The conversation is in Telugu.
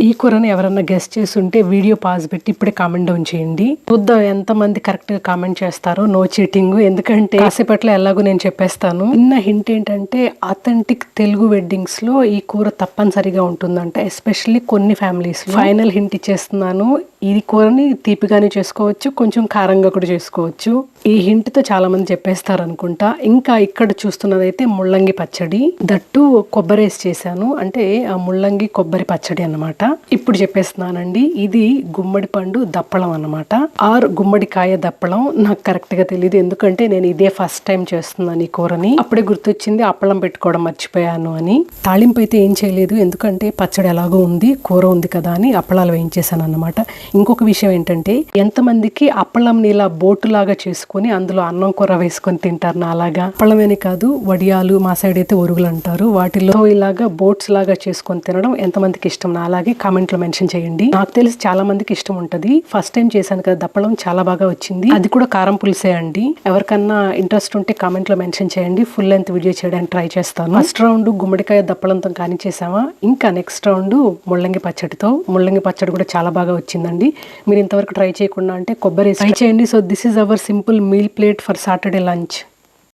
ఈ కూరని ఎవరన్నా గెస్ట్ చేసి ఉంటే వీడియో పాజ్ పెట్టి ఇప్పుడే కామెంట్ డౌన్ చేయండి. చూద్దాం ఎంతమంది కరెక్ట్ గా కామెంట్ చేస్తారో. నో చీటింగ్, ఎందుకంటే కాసేపట్లో ఎలాగో నేను చెప్పేస్తాను. చిన్న హింట్ ఏంటంటే ఆథెంటిక్ తెలుగు వెడ్డింగ్స్ లో ఈ కూర తప్పనిసరిగా ఉంటుందంట, ఎస్పెషల్లీ కొన్ని ఫ్యామిలీస్. ఫైనల్ హింట్ ఇచ్చేస్తున్నాను, ఈ కూరని తీపిగానే చేసుకోవచ్చు, కొంచెం కారంగా కూడా చేసుకోవచ్చు. ఈ హింట్ తో చాలా మంది చెప్పేస్తారు అనుకుంటా. ఇంకా ఇక్కడ చూస్తున్నదైతే ముల్లంగి పచ్చడి, దట్టు కొబ్బరి వేసి చేశాను, అంటే ఆ ముల్లంగి కొబ్బరి పచ్చడి అన్నమాట. ఇప్పుడు చెప్పేస్తున్నానండి, ఇది గుమ్మడి పండు దప్పడం అన్నమాట, ఆర్ గుమ్మడికాయ దప్పడం. నాకు కరెక్ట్ గా తెలియదు, ఎందుకంటే నేను ఇదే ఫస్ట్ టైం చేస్తున్నాను ఈ కూరని. అప్పుడే గుర్తొచ్చింది అప్పడం పెట్టుకోవడం మర్చిపోయాను అని. తాళింపు అయితే ఏం చేయలేదు, ఎందుకంటే పచ్చడి ఎలాగో ఉంది, కూర ఉంది కదా అని అప్పడాలు వేయించేసాను అన్నమాట. ఇంకొక విషయం ఏంటంటే, ఎంతమందికి అప్పలంని ఇలా బోటు లాగా చేసుకుని అందులో అన్నం కూర వేసుకొని తింటారు నా అలాగా. అప్పలమేనే కాదు, వడియాలు, మా సైడ్ అయితే ఒరుగులు అంటారు, వాటిలో ఇలాగా బోట్స్ లాగా చేసుకొని తినడం ఎంతమందికి ఇష్టం నా అలాగే కామెంట్ లో మెన్షన్ చేయండి. నాకు తెలిసి చాలా మందికి ఇష్టం ఉంటది. ఫస్ట్ టైం చేశాను కదా దప్పడం, చాలా బాగా వచ్చింది. అది కూడా కారం పులిసే అండి. ఎవరికన్నా ఇంట్రెస్ట్ ఉంటే కామెంట్ లో మెన్షన్ చేయండి, ఫుల్ లెంత్ వీడియో చేయడానికి ట్రై చేస్తాను. ఫస్ట్ రౌండ్ గుమ్మడికాయ దప్పడంతో కానీ చేసామా, ఇంకా నెక్స్ట్ రౌండ్ ముల్లంగి పచ్చడితో. ముల్లంగి పచ్చడి కూడా చాలా బాగా వచ్చిందండి. మీరు ఇంతవరకు ట్రై చేయకుండా అంటే కొబ్బరి ట్రై చేయండి. So this is our simple meal plate for Saturday lunch.